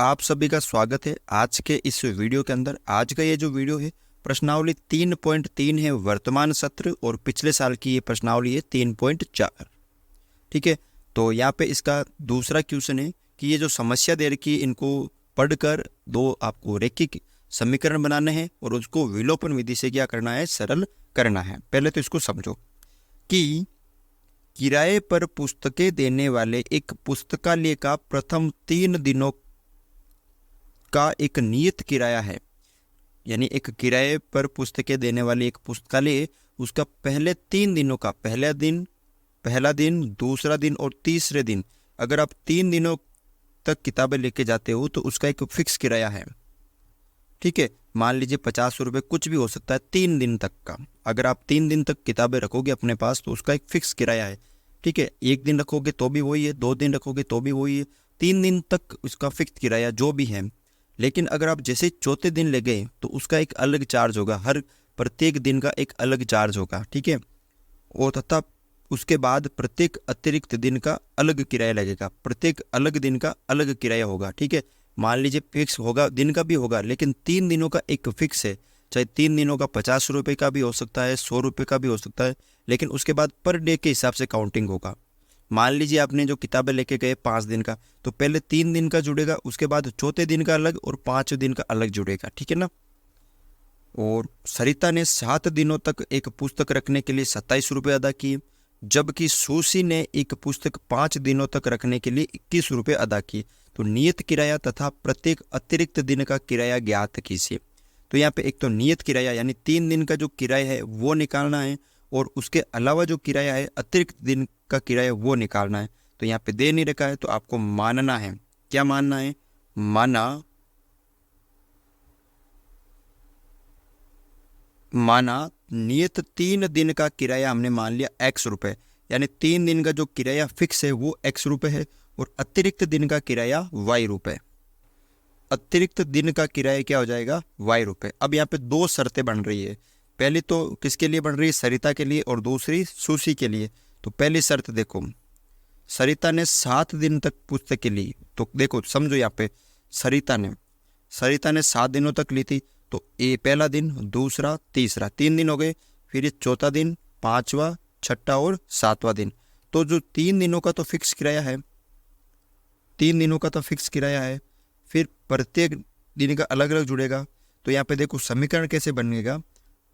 आप सभी का स्वागत है आज के इस वीडियो के अंदर। आज का ये जो वीडियो है प्रश्नावली 3.3 है वर्तमान सत्र, और पिछले साल की ये प्रश्नावली है 3.4। ठीक है, तो यहाँ पे इसका दूसरा क्वेश्चन है कि ये जो समस्या दे रखी है इनको पढ़कर दो आपको रैखिक समीकरण बनाने हैं और उसको विलोपन विधि से क्या करना है, सरल करना है। पहले तो इसको समझो कि किराए पर पुस्तकें देने वाले एक पुस्तकालय का प्रथम 3 दिनों का एक नियत किराया है। यानी एक किराए पर पुस्तकें देने वाली एक पुस्तकालय, उसका पहले 3 दिनों का पहला दिन, दूसरा दिन और तीसरे दिन, अगर आप 3 दिनों तक किताबें लेके जाते हो तो उसका एक फिक्स किराया है। ठीक है, मान लीजिए 50 रुपये, कुछ भी हो सकता है 3 दिन तक का। अगर आप 3 दिन तक किताबें रखोगे अपने पास तो उसका एक फिक्स किराया है। ठीक है, 1 दिन रखोगे तो भी वही है, 2 दिन रखोगे तो भी वही है, 3 दिन तक उसका फिक्स किराया जो भी है। लेकिन अगर आप जैसे चौथे दिन ले गए तो उसका एक अलग चार्ज होगा, हर प्रत्येक दिन का एक अलग चार्ज होगा। ठीक है, और तथा उसके बाद प्रत्येक अतिरिक्त दिन का अलग किराया लगेगा, प्रत्येक अलग दिन का अलग किराया होगा। ठीक है, मान लीजिए फिक्स होगा, दिन का भी होगा, लेकिन 3 दिनों का एक फिक्स है। चाहे 3 दिनों का 50 रुपये का भी हो सकता है, 100 रुपये का भी हो सकता है, लेकिन उसके बाद पर डे के हिसाब से काउंटिंग होगा। मान लीजिए आपने जो किताबें लेके गए 5 दिन का, तो पहले 3 दिन का जुड़ेगा, उसके बाद चौथे दिन का अलग और 5वें दिन का अलग जुड़ेगा। ठीक है ना। और सरिता ने 7 दिनों तक एक पुस्तक रखने के लिए 27 रुपये अदा किए, जबकि सुशी ने एक पुस्तक 5 दिनों तक रखने के लिए 21 रुपये अदा किए। तो नियत किराया तथा प्रत्येक अतिरिक्त दिन का किराया ज्ञात कीजिए। तो यहाँ पे एक तो नियत किराया यानी 3 दिन का जो किराया है वो निकालना है, और उसके अलावा जो किराया है अतिरिक्त दिन का किराया वो निकालना है। तो यहाँ पे दे नहीं रखा है तो आपको मानना है। क्या मानना है? माना नियत 3 दिन का किराया हमने मान लिया x रुपए, यानी 3 दिन का जो किराया फिक्स है वो x रुपए है, और अतिरिक्त दिन का किराया y रुपए। अतिरिक्त दिन का किराया क्या हो जाएगा? y रुपए। अब यहाँ पे 2 शर्तें बन रही है। पहली तो किसके लिए बन रही है? सरिता के लिए, और दूसरी सुशी के लिए। तो पहली शर्त देखो, सरिता ने 7 दिन तक पुस्तकें ली। तो देखो समझो, यहाँ पे सरिता ने 7 दिनों तक ली थी। तो ये पहला दिन, दूसरा, तीसरा, 3 दिन हो गए। फिर ये चौथा दिन, 5वां, 6ठा और 7वां दिन। तो जो 3 दिनों का तो फिक्स किराया है, 3 दिनों का तो फिक्स किराया है, फिर प्रत्येक दिन का अलग अलग जुड़ेगा। तो यहाँ पे देखो समीकरण कैसे बनेगा।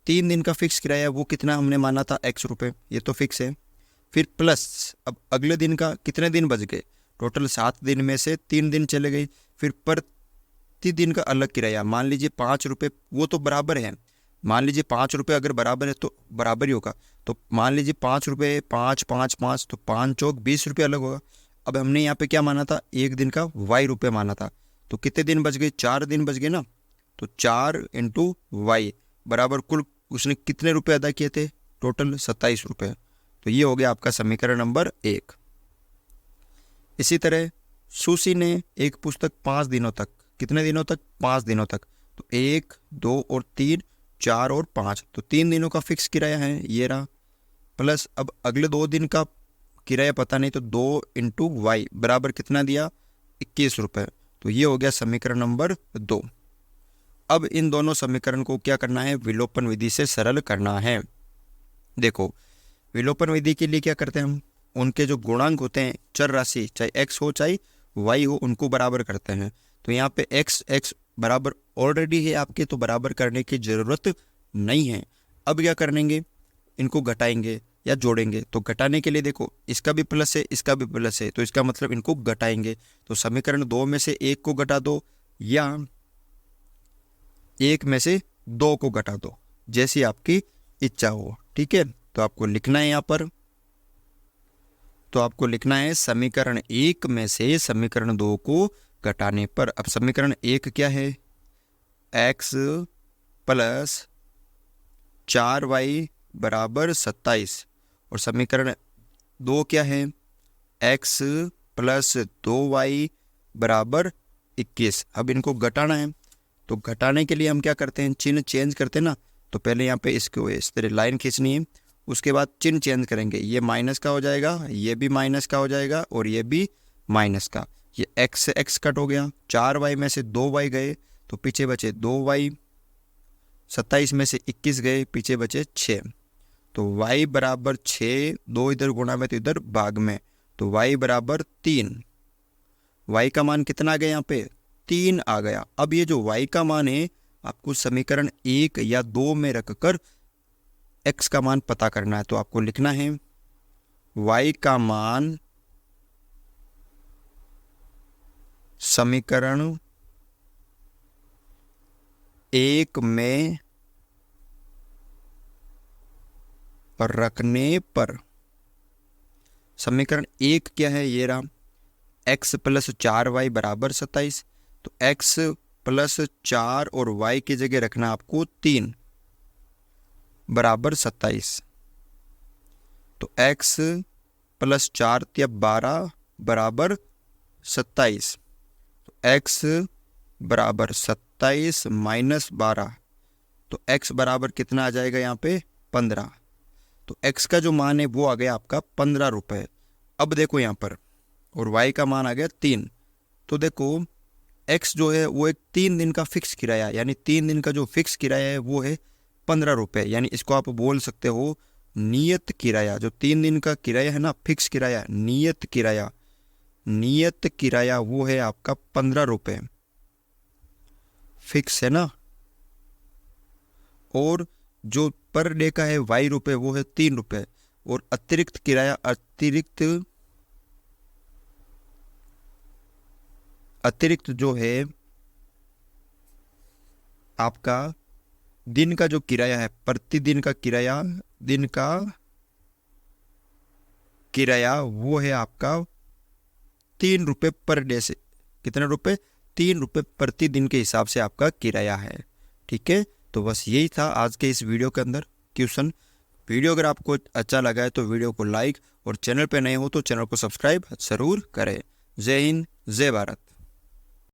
3 दिन का फिक्स किराया वो कितना हमने माना था? x रुपये, ये तो फिक्स है। फिर प्लस अब अगले दिन का कितने दिन बच गए? टोटल 7 दिन में से 3 दिन चले गए। फिर प्रति दिन का अलग किराया, मान लीजिए 5 रुपये, वो तो बराबर है। मान लीजिए 5 रुपये अगर बराबर है तो बराबर ही होगा। तो मान लीजिए 5 रुपये, 5, 5, 5, तो 5 चौक 20 रुपये अलग होगा। अब हमने यहाँ पे क्या माना था? 1 दिन का y रुपये माना था। तो कितने दिन बच गए? 4 दिन बच गए ना। तो 4 × y बराबर कुल उसने कितने रुपए अदा किए थे? टोटल 27 रुपये। तो ये हो गया आपका समीकरण नंबर 1। इसी तरह सुशी ने एक पुस्तक 5 दिनों तक, कितने दिनों तक? 5 दिनों तक। तो 1, 2 और 3, 4 और 5, तो 3 दिनों का फिक्स किराया है, ये रहा। प्लस अब अगले 2 दिन का किराया पता नहीं, तो 2 × y बराबर कितना दिया? 21 रुपये। तो ये हो गया समीकरण नंबर 2। अब इन दोनों समीकरण को क्या करना है? विलोपन विधि से सरल करना है। देखो विलोपन विधि के लिए क्या करते हैं हम? उनके जो गुणांक होते हैं, चर राशि, चाहे x हो चाहे y हो, उनको बराबर करते हैं। तो यहाँ पे x बराबर ऑलरेडी है आपके, तो बराबर करने की ज़रूरत नहीं है। अब क्या करेंगे? इनको घटाएंगे या जोड़ेंगे। तो घटाने के लिए देखो, इसका भी प्लस है, इसका भी प्लस है, तो इसका मतलब इनको घटाएंगे। तो समीकरण 2 में से 1 को घटा दो, या 1 में से 2 को घटा दो, जैसी आपकी इच्छा हो। ठीक है, तो आपको लिखना है यहाँ पर, तो आपको लिखना है समीकरण 1 में से समीकरण 2 को घटाने पर। अब समीकरण 1 क्या है? x + 4y = 27, और समीकरण 2 क्या है? x + 2y = 21। अब इनको घटाना है, तो घटाने के लिए हम क्या करते हैं? चिन्ह चेंज करते हैं ना। तो पहले यहाँ पे इसको इस तरह लाइन खींचनी है, उसके बाद चिन्ह चेंज करेंगे। ये माइनस का हो जाएगा, ये भी माइनस का हो जाएगा, और ये भी माइनस का। ये x से x कट हो गया, 4y में से 2y गए तो पीछे बचे 2y, 27 में से 21 गए पीछे बचे 6, तो y बराबर 6, 2 इधर गुणा में तो इधर भाग में, तो y बराबर 3। y का मान कितना आ गया यहाँ पे 3 आ गया। अब ये जो y का मान है आपको समीकरण 1 या 2 में रखकर x का मान पता करना है। तो आपको लिखना है y का मान समीकरण 1 में रखने पर, समीकरण 1 क्या है, ये रहा x प्लस 4y बराबर 27, तो x प्लस 4 और y की जगह रखना आपको 3 बराबर 27, तो x प्लस 4 या 12 बराबर 27, तो x बराबर 27 माइनस 12, तो x बराबर कितना आ जाएगा यहाँ पे 15, तो x का जो मान है वो आ गया आपका 15 रुपये। अब देखो यहाँ पर, और y का मान आ गया 3, तो देखो x जो है वो एक 3 दिन का फिक्स किराया, यानी 3 दिन का जो फिक्स किराया है वो है 15 रुपये, यानी इसको आप बोल सकते हो नियत किराया। जो 3 दिन का किराया है ना, फिक्स किराया, नियत किराया, नियत किराया वो है आपका 15 रुपये, फिक्स है ना। और जो पर डे का है y रुपये वो है 3 रुपये, और अतिरिक्त किराया, अतिरिक्त जो है आपका दिन का जो किराया है, प्रतिदिन का किराया, दिन का किराया वो है आपका 3 रुपये पर डे से, कितने रुपए 3 रुपये प्रतिदिन के हिसाब से आपका किराया है। ठीक है, तो बस यही था आज के इस वीडियो के अंदर क्वेश्चन। वीडियो अगर आपको अच्छा लगा है तो वीडियो को लाइक, और चैनल पे नए हो तो चैनल को सब्सक्राइब ज़रूर करें। जय हिंद, जय भारत।